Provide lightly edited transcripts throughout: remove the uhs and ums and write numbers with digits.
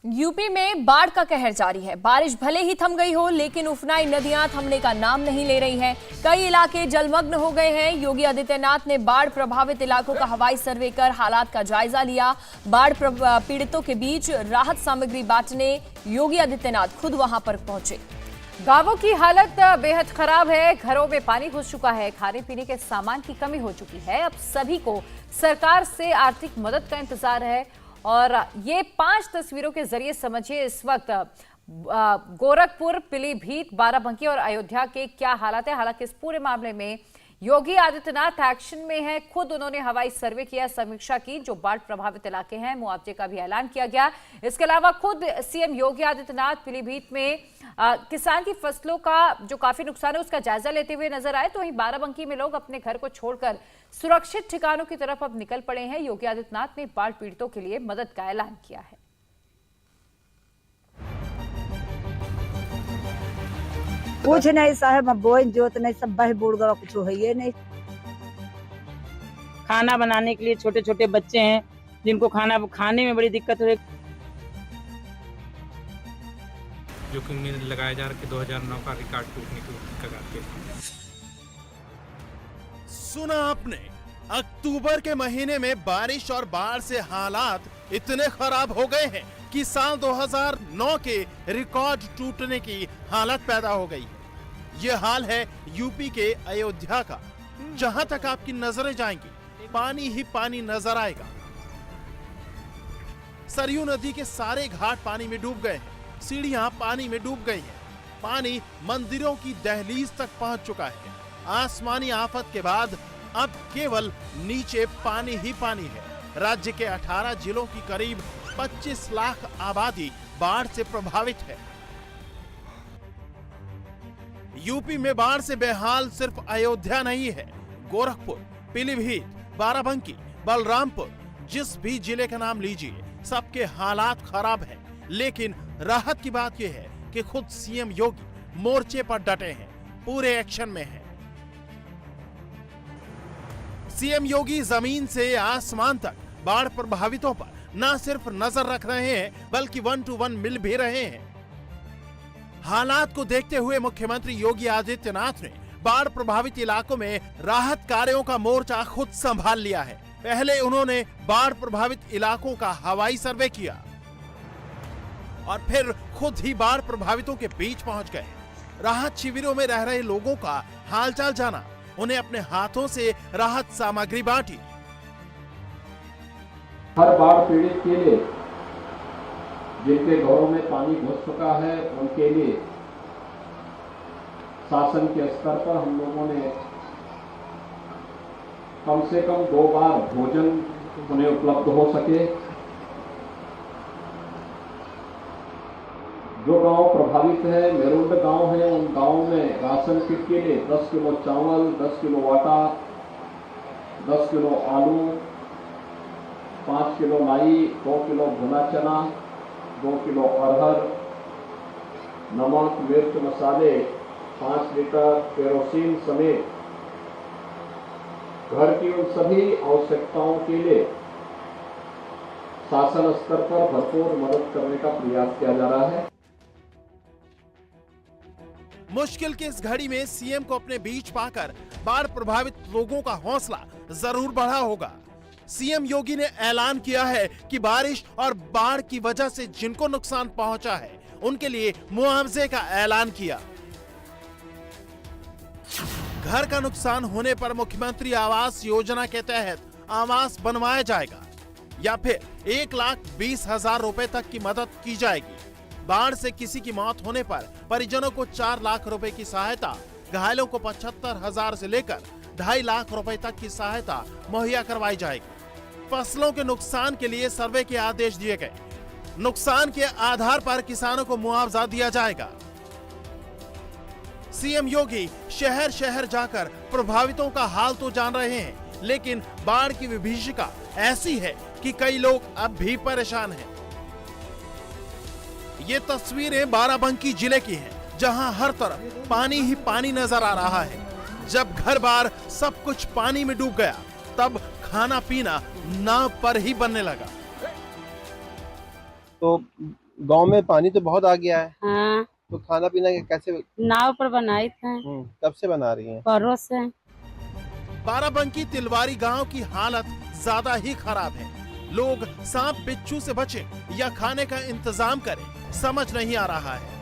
UP में बाढ़ का कहर जारी है। बारिश भले ही थम गई हो, लेकिन उफनाई नदियां थमने का नाम नहीं ले रही हैं। कई इलाके जलमग्न हो गए हैं। योगी आदित्यनाथ ने बाढ़ प्रभावित इलाकों का हवाई सर्वे कर हालात का जायजा लिया। बाढ़ पीड़ितों के बीच राहत सामग्री बांटने योगी आदित्यनाथ खुद वहां पर पहुंचे। गांवों की हालत बेहद खराब है। घरों में पानी घुस चुका है। खाने पीने के सामान की कमी हो चुकी है। अब सभी को सरकार से आर्थिक मदद का इंतजार है। और ये 5 तस्वीरों के जरिए समझिए इस वक्त गोरखपुर, पीलीभीत, बाराबंकी और अयोध्या के क्या हालात है। हालांकि इस पूरे मामले में योगी आदित्यनाथ एक्शन में है। खुद उन्होंने हवाई सर्वे किया, समीक्षा की। जो बाढ़ प्रभावित इलाके हैं, मुआवजे का भी ऐलान किया गया। इसके अलावा खुद सीएम योगी आदित्यनाथ पीलीभीत में किसान की फसलों का जो काफी नुकसान है उसका जायजा लेते हुए नजर आए। तो वहीं बाराबंकी में लोग अपने घर को छोड़कर सुरक्षित ठिकानों की तरफ अब निकल पड़े हैं। योगी आदित्यनाथ ने बाढ़ पीड़ितों के लिए मदद का ऐलान किया है। कुछ नहीं साहब, बोई जोत नहीं, सब बह बूढ़ गवा, कुछ है ये नहीं। खाना बनाने के लिए छोटे छोटे बच्चे हैं जिनको खाने में बड़ी दिक्कत हो रही है। जोखिम में लगाया जा रहा है कि 2009 का रिकॉर्ड टूटने की कगार पे। सुना आपने, अक्टूबर के महीने में बारिश और बाढ़ से हालात इतने खराब हो गए हैं कि साल 2009 के रिकॉर्ड टूटने की हालत पैदा हो गई है। ये हाल है यूपी के अयोध्या का। जहां तक आपकी नजरें जाएंगी, पानी ही पानी नजर आएगा। सरयू नदी के सारे घाट पानी में डूब गए हैं। सीढ़ियां पानी में डूब गई हैं। पानी मंदिरों की दहलीज तक पहुंच चुका है। आसमानी आफत के बाद अब केवल नीचे पानी ही पानी है। राज्य के 18 जिलों की करीब 25 लाख आबादी बाढ़ से प्रभावित है। यूपी में बाढ़ से बेहाल सिर्फ अयोध्या नहीं है। गोरखपुर, पीलीभीत, बाराबंकी, बलरामपुर, जिस भी जिले का नाम लीजिए, सबके हालात खराब हैं। लेकिन राहत की बात यह है कि खुद सीएम योगी मोर्चे पर डटे हैं, पूरे एक्शन में हैं। सीएम योगी जमीन से आसमान तक बाढ़ प्रभावितों पर न सिर्फ नजर रख रहे हैं, बल्कि 1 to 1 मिल भी रहे हैं। हालात को देखते हुए मुख्यमंत्री योगी आदित्यनाथ ने बाढ़ प्रभावित इलाकों में राहत कार्यों का मोर्चा खुद संभाल लिया है। पहले उन्होंने बाढ़ प्रभावित इलाकों का हवाई सर्वे किया और फिर खुद ही बाढ़ प्रभावितों के बीच पहुंच गए। राहत शिविरों में रह रहे लोगों का हालचाल जाना, उन्हें अपने हाथों से राहत सामग्री बांटी। हर बाढ़ पीड़ित के लिए, जिनके घरों में पानी घुस चुका है, उनके लिए शासन के स्तर पर हम लोगों ने कम से कम 2 बार भोजन उन्हें उपलब्ध हो सके। जो गांव प्रभावित है, मेरुंड गांव है, उन गांवों में राशन किट के लिए 10 किलो चावल, 10 किलो आटा, 10 किलो आलू, 5 किलो लाई, 2 किलो भुना चना, 2 किलो अरहर, नमक, मिर्च, मसाले, 5 लीटर केरोसिन समेत घर की उन सभी आवश्यकताओं के लिए शासन स्तर पर भरपूर मदद करने का प्रयास किया जा रहा है। मुश्किल की इस घड़ी में सीएम को अपने बीच पाकर बाढ़ प्रभावित लोगों का हौसला जरूर बढ़ा होगा। सीएम योगी ने ऐलान किया है कि बारिश और बाढ़ की वजह से जिनको नुकसान पहुंचा है, उनके लिए मुआवजे का ऐलान किया। घर का नुकसान होने पर मुख्यमंत्री आवास योजना के तहत आवास बनवाया जाएगा या फिर 1,20,000 रुपए तक की मदद की जाएगी। बाढ़ से किसी की मौत होने पर परिजनों को 4 लाख रुपए की सहायता, घायलों को 75,000 से लेकर 2.5 लाख रुपए तक की सहायता मुहैया करवाई जाएगी। फसलों के नुकसान के लिए सर्वे के आदेश दिए गए। नुकसान के आधार पर किसानों को मुआवजा दिया जाएगा। सीएम योगी शहर शहर जाकर प्रभावितों का हाल तो जान रहे हैं, लेकिन बाढ़ की विभीषिका ऐसी है कि कई लोग अब भी परेशान हैं। ये तस्वीरें बाराबंकी जिले की हैं, जहां हर तरफ पानी ही पानी नजर आ रहा है। जब घर बार सब कुछ पानी में डूब गया, तब खाना पीना नाव पर ही बनने लगा। तो गांव में पानी तो बहुत आ गया है, हाँ, तो खाना पीना के कैसे? नाव पर बनाई थे, कब से बना रही हैं? परों से। बाराबंकी तिलवारी गांव की हालत ज्यादा ही खराब है। लोग सांप बिच्छू से बचे या खाने का इंतजाम करें, समझ नहीं आ रहा है।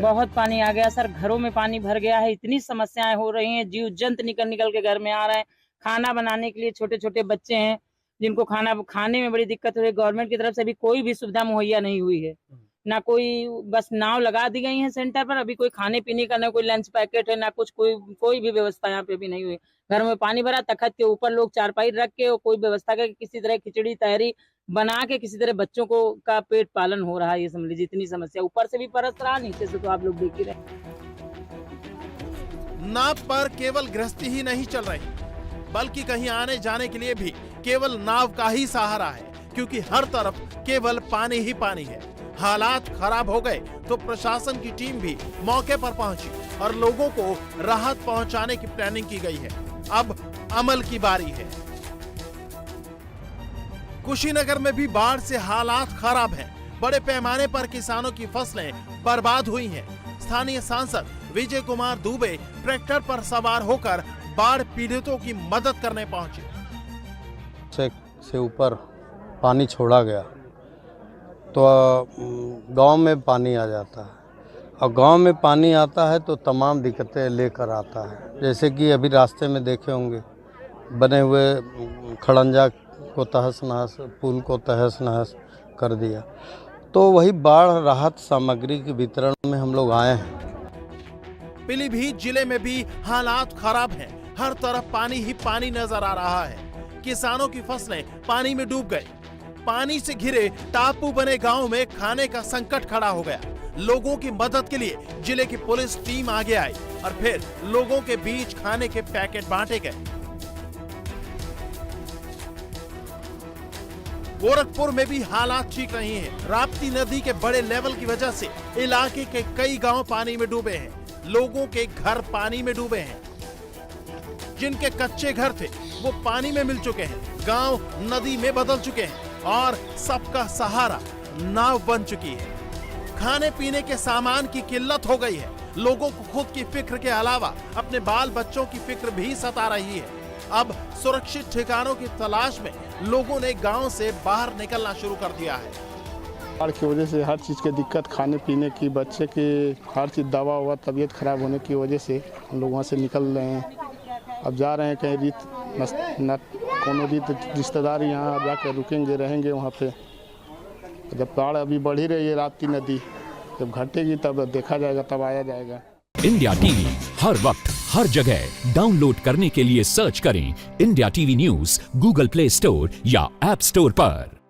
बहुत पानी आ गया सर, घरों में पानी भर गया है, इतनी समस्याएं हो रही हैं, जीव जंतु निकल निकल के घर में आ रहे हैं। खाना बनाने के लिए छोटे छोटे बच्चे हैं जिनको खाने में बड़ी दिक्कत हो रही है। गवर्नमेंट की तरफ से भी कोई भी सुविधा मुहैया नहीं हुई है, ना कोई, बस नाव लगा दी गई है सेंटर पर, अभी कोई खाने पीने का ना कोई लंच पैकेट है, ना कुछ, कोई भी व्यवस्था यहाँ पे भी नहीं हुई। घर में पानी भरा, तखत के ऊपर लोग चारपाई रख के कोई व्यवस्था करके किसी तरह खिचड़ी तहरी बना के किसी तरह बच्चों को का पेट पालन हो रहा है। ये समझ लीजिए इतनी समस्या, ऊपर से भी परस रहा, नीचे से तो आप लोग देख ही रहे। नाव पर केवल गृहस्थी ही नहीं चल रही, बल्कि कहीं आने जाने के लिए भी केवल नाव का ही सहारा है, क्योंकि हर तरफ केवल पानी ही पानी है। हालात खराब हो गए तो प्रशासन की टीम भी मौके पर पहुंची और लोगों को राहत पहुंचाने की प्लानिंग की गई है। अब अमल की बारी है। कुशीनगर में भी बाढ़ से हालात खराब हैं। बड़े पैमाने पर किसानों की फसलें बर्बाद हुई हैं। स्थानीय सांसद विजय कुमार दुबे ट्रैक्टर पर सवार होकर बाढ़ पीड़ितों की मदद करने पहुंचे। से ऊपर पानी छोड़ा गया तो गांव में पानी आ जाता है, और गांव में पानी आता है तो तमाम दिक्कतें लेकर आता है। जैसे कि अभी रास्ते में देखे होंगे बने हुए खड़ंजा को तहस नहस, पुल को तहस नहस कर दिया। तो वही बाढ़ राहत सामग्री के वितरण में हम लोग आए हैं। पीलीभीत जिले में भी हालात खराब हैं। हर तरफ पानी ही पानी नजर आ रहा है। किसानों की फसलें पानी में डूब गई। पानी से घिरे टापू बने गांव में खाने का संकट खड़ा हो गया। लोगों की मदद के लिए जिले की पुलिस टीम आगे आई और फिर लोगों के बीच खाने के पैकेट बांटे गए। गोरखपुर में भी हालात ठीक नहीं है। राप्ती नदी के बड़े लेवल की वजह से इलाके के कई गांव पानी में डूबे हैं। लोगों के घर पानी में डूबे हैं। जिनके कच्चे घर थे वो पानी में मिल चुके हैं। गांव नदी में बदल चुके हैं और सबका सहारा नाव बन चुकी है। खाने पीने के सामान की किल्लत हो गई है। लोगों को खुद की फिक्र के अलावा अपने बाल बच्चों की फिक्र भी सता रही है। अब सुरक्षित ठिकानों की तलाश में लोगों ने गांव से बाहर निकलना शुरू कर दिया है। बाढ़ की वजह से हर चीज़ की दिक्कत, खाने पीने की, बच्चे की हर चीज़, दवा हुआ, तबीयत खराब होने की वजह से हम लोग वहाँ से निकल रहे हैं। अब जा रहे हैं कहीं कोनो रीत रिश्तेदार यहाँ जाकर रुकेंगे, रहेंगे वहाँ पे। जब बाढ़ अभी बढ़ ही रही है, राप्ती नदी जब घटेगी तब देखा जाएगा, तब आया जाएगा। इंडिया टीवी हर वक्त हर जगह डाउनलोड करने के लिए सर्च करें India TV news Google play store या ऐप स्टोर पर।